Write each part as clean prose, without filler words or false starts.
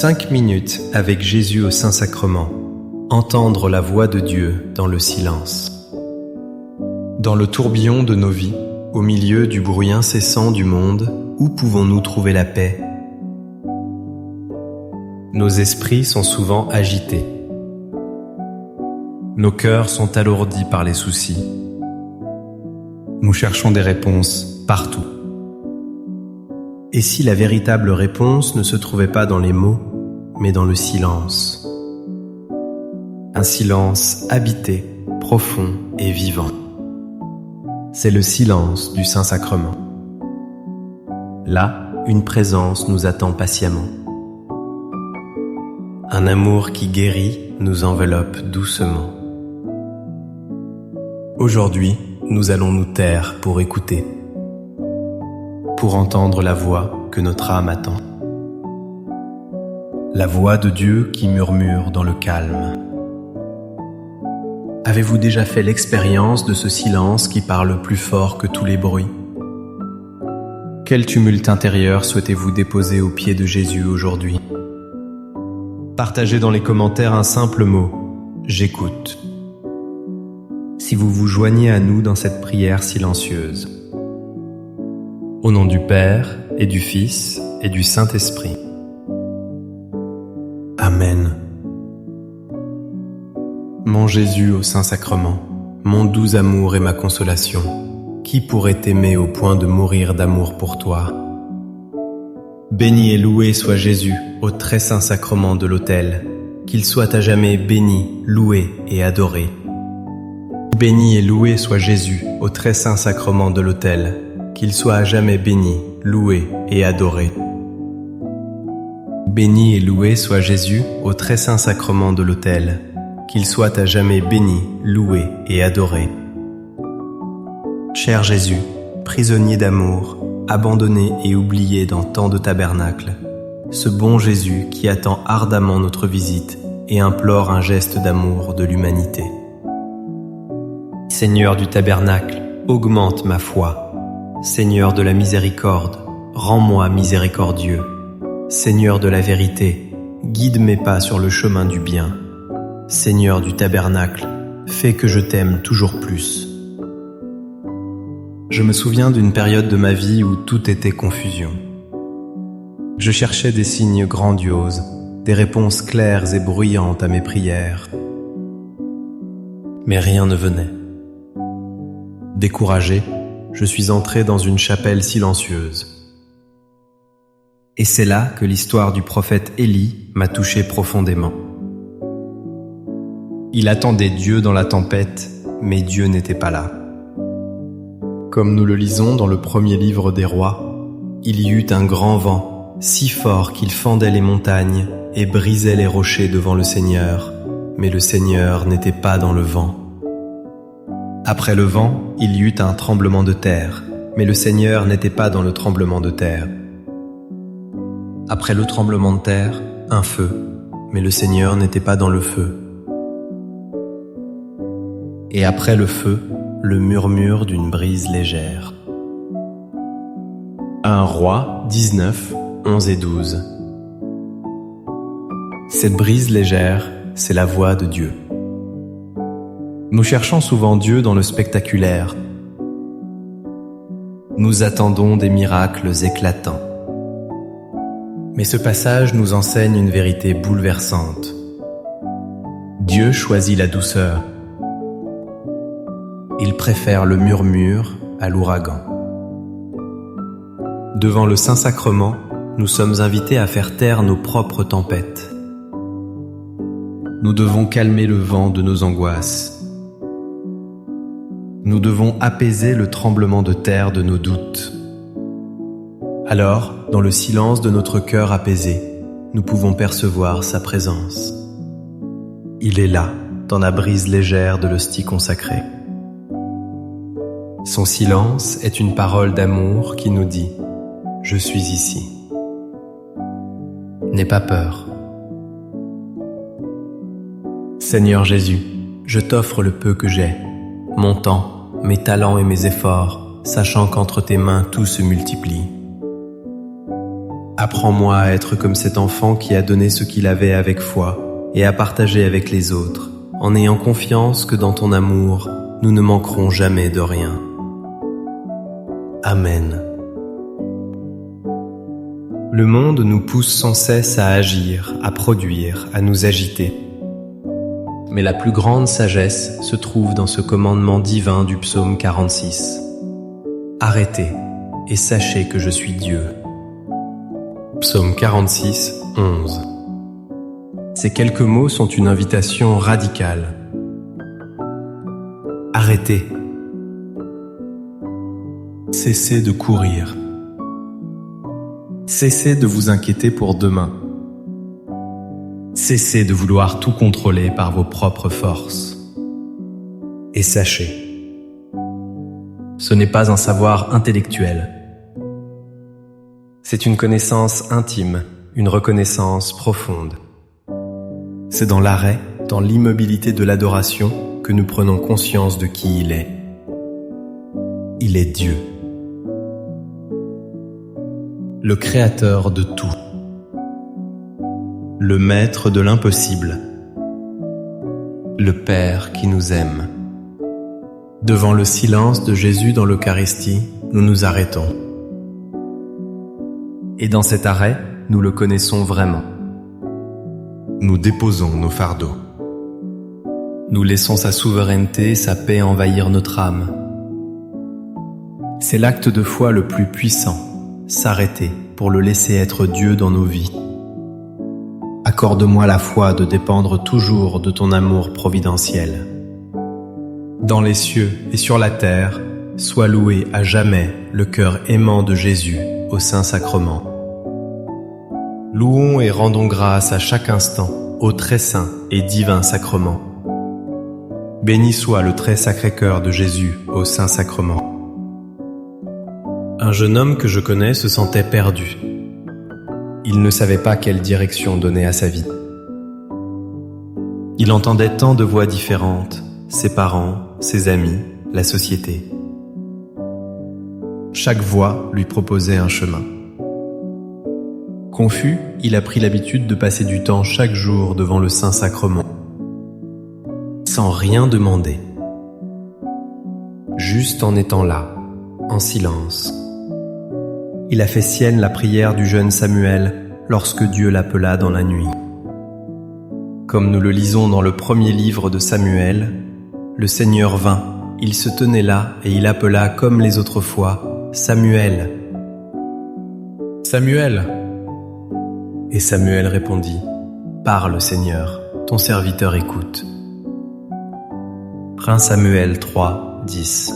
5 minutes avec Jésus au Saint-Sacrement. Entendre la voix de Dieu dans le silence. Dans le tourbillon de nos vies, au milieu du bruit incessant du monde, où pouvons-nous trouver la paix? Nos esprits sont souvent agités. Nos cœurs sont alourdis par les soucis. Nous cherchons des réponses partout. Et si la véritable réponse ne se trouvait pas dans les mots, mais dans le silence? Un silence habité, profond et vivant. C'est le silence du Saint-Sacrement. Là, une présence nous attend patiemment. Un amour qui guérit nous enveloppe doucement. Aujourd'hui, nous allons nous taire pour écouter, pour entendre la voix que notre âme attend. La voix de Dieu qui murmure dans le calme. Avez-vous déjà fait l'expérience de ce silence qui parle plus fort que tous les bruits? Quel tumulte intérieur souhaitez-vous déposer aux pieds de Jésus aujourd'hui? Partagez dans les commentaires un simple mot, j'écoute. Si vous vous joignez à nous dans cette prière silencieuse. Au nom du Père, et du Fils, et du Saint-Esprit. Amen. Mon Jésus au Saint-Sacrement, mon doux amour et ma consolation, qui pourrait t'aimer au point de mourir d'amour pour toi? Béni et loué soit Jésus au très saint sacrement de l'autel, qu'il soit à jamais béni, loué et adoré. Béni et loué soit Jésus au très saint sacrement de l'autel, qu'il soit à jamais béni, loué et adoré. Béni et loué soit Jésus au très saint sacrement de l'autel, qu'il soit à jamais béni, loué et adoré. Cher Jésus, prisonnier d'amour, abandonné et oublié dans tant de tabernacles, ce bon Jésus qui attend ardemment notre visite et implore un geste d'amour de l'humanité. Seigneur du tabernacle, augmente ma foi. Seigneur de la miséricorde, rends-moi miséricordieux. Seigneur de la vérité, guide mes pas sur le chemin du bien. Seigneur du tabernacle, fais que je t'aime toujours plus. Je me souviens d'une période de ma vie où tout était confusion. Je cherchais des signes grandioses, des réponses claires et bruyantes à mes prières. Mais rien ne venait. Découragé, je suis entré dans une chapelle silencieuse. Et c'est là que l'histoire du prophète Élie m'a touché profondément. Il attendait Dieu dans la tempête, mais Dieu n'était pas là. Comme nous le lisons dans le premier livre des rois, il y eut un grand vent, si fort qu'il fendait les montagnes et brisait les rochers devant le Seigneur, mais le Seigneur n'était pas dans le vent. Après le vent, il y eut un tremblement de terre, mais le Seigneur n'était pas dans le tremblement de terre. Après le tremblement de terre, un feu, mais le Seigneur n'était pas dans le feu. Et après le feu, le murmure d'une brise légère. 1 Roi 19, 11 et 12. Cette brise légère, c'est la voix de Dieu. Nous cherchons souvent Dieu dans le spectaculaire. Nous attendons des miracles éclatants. Mais ce passage nous enseigne une vérité bouleversante. Dieu choisit la douceur. Il préfère le murmure à l'ouragan. Devant le Saint-Sacrement, nous sommes invités à faire taire nos propres tempêtes. Nous devons calmer le vent de nos angoisses. Nous devons apaiser le tremblement de terre de nos doutes. Alors, dans le silence de notre cœur apaisé, nous pouvons percevoir sa présence. Il est là, dans la brise légère de l'hostie consacrée. Son silence est une parole d'amour qui nous dit « Je suis ici ». N'aie pas peur. Seigneur Jésus, je t'offre le peu que j'ai, mon temps, mes talents et mes efforts, sachant qu'entre tes mains tout se multiplie. Apprends-moi à être comme cet enfant qui a donné ce qu'il avait avec foi et à partager avec les autres, en ayant confiance que dans ton amour, nous ne manquerons jamais de rien. Amen. Le monde nous pousse sans cesse à agir, à produire, à nous agiter. Mais la plus grande sagesse se trouve dans ce commandement divin du psaume 46. Arrêtez et sachez que je suis Dieu. Psaume 46, 11. Ces quelques mots sont une invitation radicale. Arrêtez. Cessez de courir. Cessez de vous inquiéter pour demain. Cessez de vouloir tout contrôler par vos propres forces. Et sachez, ce n'est pas un savoir intellectuel. C'est une connaissance intime, une reconnaissance profonde. C'est dans l'arrêt, dans l'immobilité de l'adoration, que nous prenons conscience de qui il est. Il est Dieu. Le créateur de tout. Le maître de l'impossible. Le Père qui nous aime. Devant le silence de Jésus dans l'Eucharistie, nous nous arrêtons. Et dans cet arrêt, nous le connaissons vraiment. Nous déposons nos fardeaux. Nous laissons sa souveraineté, sa paix envahir notre âme. C'est l'acte de foi le plus puissant, s'arrêter pour le laisser être Dieu dans nos vies. Accorde-moi la foi de dépendre toujours de ton amour providentiel. Dans les cieux et sur la terre, sois loué à jamais le cœur aimant de Jésus au Saint-Sacrement. Louons et rendons grâce à chaque instant au très saint et divin sacrement. Béni soit le très sacré cœur de Jésus au Saint-Sacrement. Un jeune homme que je connais se sentait perdu. Il ne savait pas quelle direction donner à sa vie. Il entendait tant de voix différentes, ses parents, ses amis, la société. Chaque voix lui proposait un chemin. Confus, il a pris l'habitude de passer du temps chaque jour devant le Saint-Sacrement, sans rien demander, juste en étant là, en silence. Il a fait sienne la prière du jeune Samuel lorsque Dieu l'appela dans la nuit. Comme nous le lisons dans le premier livre de Samuel, le Seigneur vint, il se tenait là et il appela comme les autres fois, « Samuel ! Samuel !» Et Samuel répondit, « Parle, Seigneur, ton serviteur écoute. » 1 Samuel 3, 10.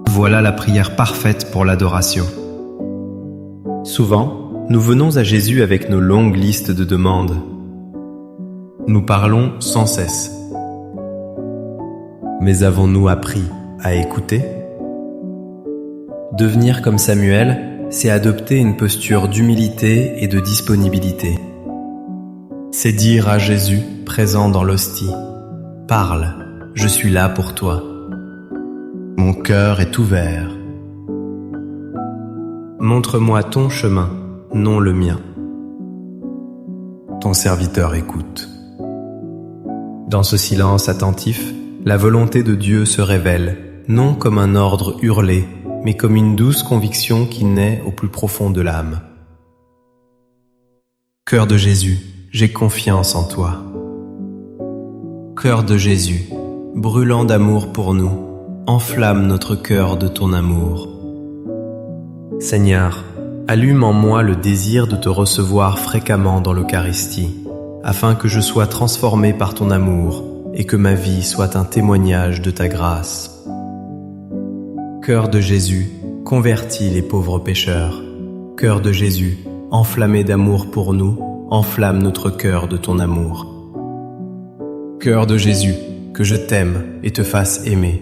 Voilà la prière parfaite pour l'adoration. Souvent, nous venons à Jésus avec nos longues listes de demandes. Nous parlons sans cesse. Mais avons-nous appris à écouter ? Devenir comme Samuel, c'est adopter une posture d'humilité et de disponibilité. C'est dire à Jésus, présent dans l'hostie, « Parle, je suis là pour toi. Mon cœur est ouvert. Montre-moi ton chemin, non le mien. Ton serviteur écoute. » Dans ce silence attentif, la volonté de Dieu se révèle, non comme un ordre hurlé, mais comme une douce conviction qui naît au plus profond de l'âme. Cœur de Jésus, j'ai confiance en toi. Cœur de Jésus, brûlant d'amour pour nous, enflamme notre cœur de ton amour. Seigneur, allume en moi le désir de te recevoir fréquemment dans l'Eucharistie, afin que je sois transformé par ton amour et que ma vie soit un témoignage de ta grâce. Cœur de Jésus, convertis les pauvres pécheurs. Cœur de Jésus, enflammé d'amour pour nous, enflamme notre cœur de ton amour. Cœur de Jésus, que je t'aime et te fasse aimer.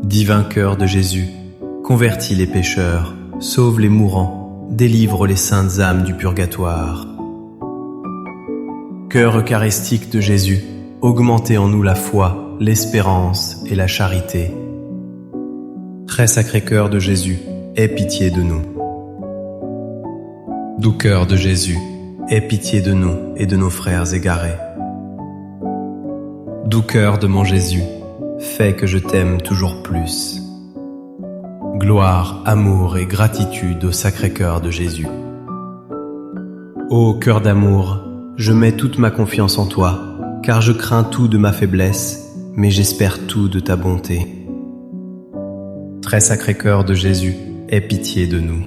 Divin cœur de Jésus, convertis les pécheurs, sauve les mourants, délivre les saintes âmes du purgatoire. Cœur eucharistique de Jésus, augmentez en nous la foi, l'espérance et la charité. Très sacré cœur de Jésus, aie pitié de nous. Doux cœur de Jésus, aie pitié de nous et de nos frères égarés. Doux cœur de mon Jésus, fais que je t'aime toujours plus. Gloire, amour et gratitude au Sacré-Cœur de Jésus. Ô cœur d'amour, je mets toute ma confiance en toi, car je crains tout de ma faiblesse, mais j'espère tout de ta bonté. Très Sacré-Cœur de Jésus, aie pitié de nous.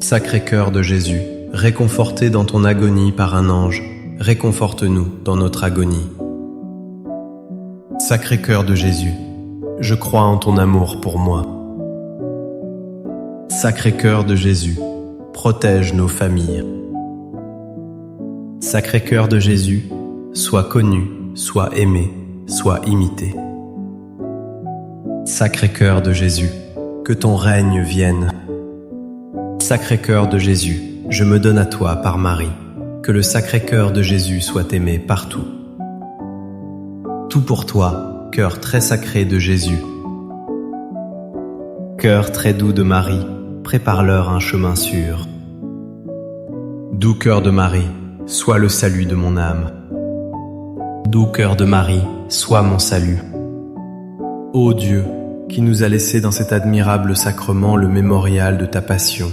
Sacré-Cœur de Jésus, réconforté dans ton agonie par un ange, réconforte-nous dans notre agonie. Sacré-Cœur de Jésus, je crois en ton amour pour moi. Sacré-Cœur de Jésus, protège nos familles. Sacré-Cœur de Jésus, sois connu, sois aimé, sois imité. Sacré-Cœur de Jésus, que ton règne vienne. Sacré-Cœur de Jésus, je me donne à toi par Marie, que le Sacré-Cœur de Jésus soit aimé partout. Tout pour toi, cœur très sacré de Jésus. Cœur très doux de Marie, prépare-leur un chemin sûr. Doux cœur de Marie, sois le salut de mon âme. Doux cœur de Marie, sois mon salut. Ô Dieu, qui nous a laissé dans cet admirable sacrement le mémorial de ta passion,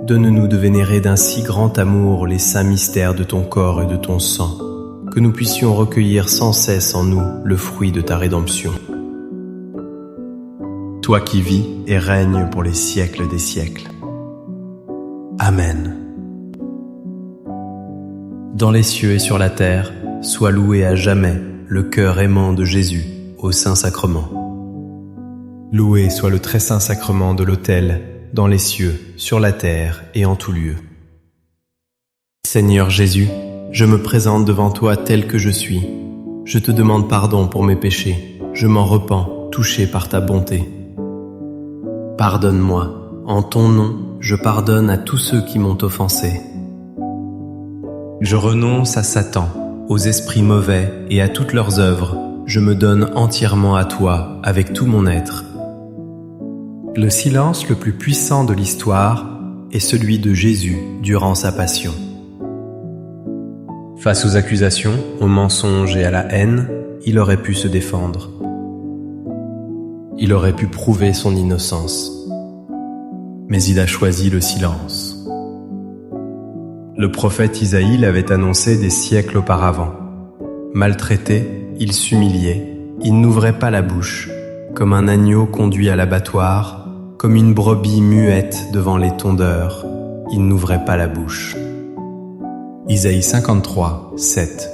donne-nous de vénérer d'un si grand amour les saints mystères de ton corps et de ton sang, que nous puissions recueillir sans cesse en nous le fruit de ta rédemption. Toi qui vis et règnes pour les siècles des siècles. Amen. Dans les cieux et sur la terre, sois loué à jamais le cœur aimant de Jésus au Saint-Sacrement. Loué soit le très saint sacrement de l'autel, dans les cieux, sur la terre et en tout lieu. Seigneur Jésus, je me présente devant toi tel que je suis. Je te demande pardon pour mes péchés. Je m'en repens, touché par ta bonté. Pardonne-moi. En ton nom, je pardonne à tous ceux qui m'ont offensé. Je renonce à Satan, aux esprits mauvais et à toutes leurs œuvres. Je me donne entièrement à toi, avec tout mon être. Le silence le plus puissant de l'histoire est celui de Jésus durant sa passion. Face aux accusations, aux mensonges et à la haine, il aurait pu se défendre. Il aurait pu prouver son innocence. Mais il a choisi le silence. Le prophète Isaïe l'avait annoncé des siècles auparavant. Maltraité, il s'humiliait, il n'ouvrait pas la bouche, comme un agneau conduit à l'abattoir, comme une brebis muette devant les tondeurs, il n'ouvrait pas la bouche. Isaïe 53, 7.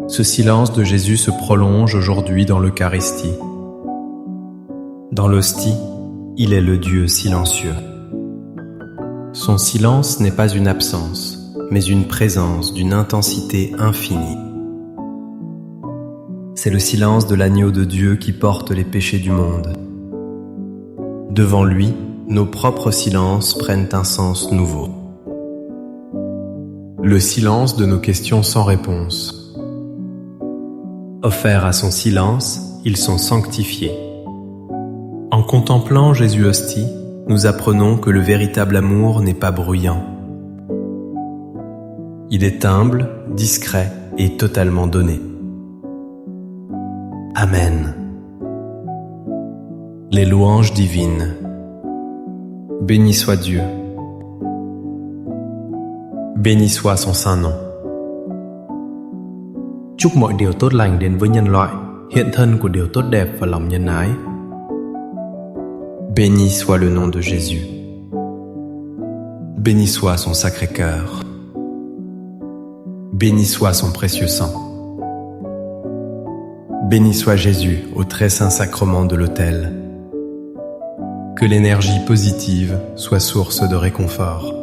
Ce silence de Jésus se prolonge aujourd'hui dans l'Eucharistie. Dans l'hostie, il est le Dieu silencieux. Son silence n'est pas une absence, mais une présence d'une intensité infinie. C'est le silence de l'agneau de Dieu qui porte les péchés du monde. Devant lui, nos propres silences prennent un sens nouveau. Le silence de nos questions sans réponse. Offerts à son silence, ils sont sanctifiés. En contemplant Jésus hostie, nous apprenons que le véritable amour n'est pas bruyant. Il est humble, discret et totalement donné. Amen. Les louanges divines. Béni soit Dieu. Béni soit son saint nom. Chúc mọi điều tốt lành đến với nhân loại, hiện thân của điều tốt đẹp và lòng nhân ái. Béni soit le nom de Jésus. Béni soit son sacré cœur. Béni soit son précieux sang. Béni soit Jésus au très saint sacrement de l'autel. Que l'énergie positive soit source de réconfort.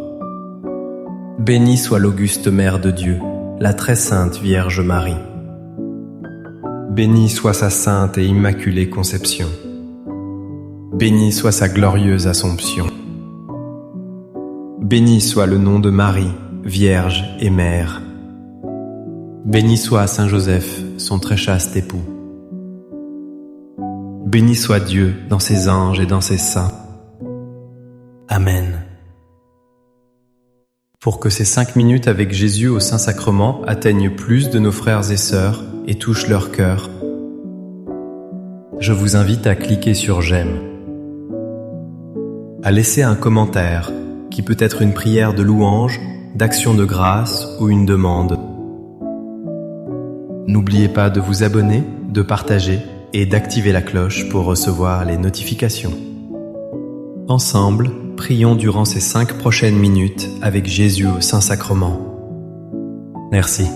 Bénie soit l'auguste Mère de Dieu, la très sainte Vierge Marie. Bénie soit sa sainte et immaculée conception. Béni soit sa glorieuse Assomption. Béni soit le nom de Marie, Vierge et Mère. Béni soit Saint Joseph, son très chaste époux. Béni soit Dieu dans ses anges et dans ses saints. Amen. pour que ces 5 minutes avec Jésus au Saint-Sacrement atteignent plus de nos frères et sœurs et touchent leur cœur. Je vous invite à cliquer sur j'aime, à laisser un commentaire qui peut être une prière de louange, d'action de grâce ou une demande. N'oubliez pas de vous abonner, de partager et d'activer la cloche pour recevoir les notifications. Ensemble, prions durant ces 5 prochaines minutes avec Jésus au Saint-Sacrement. Merci.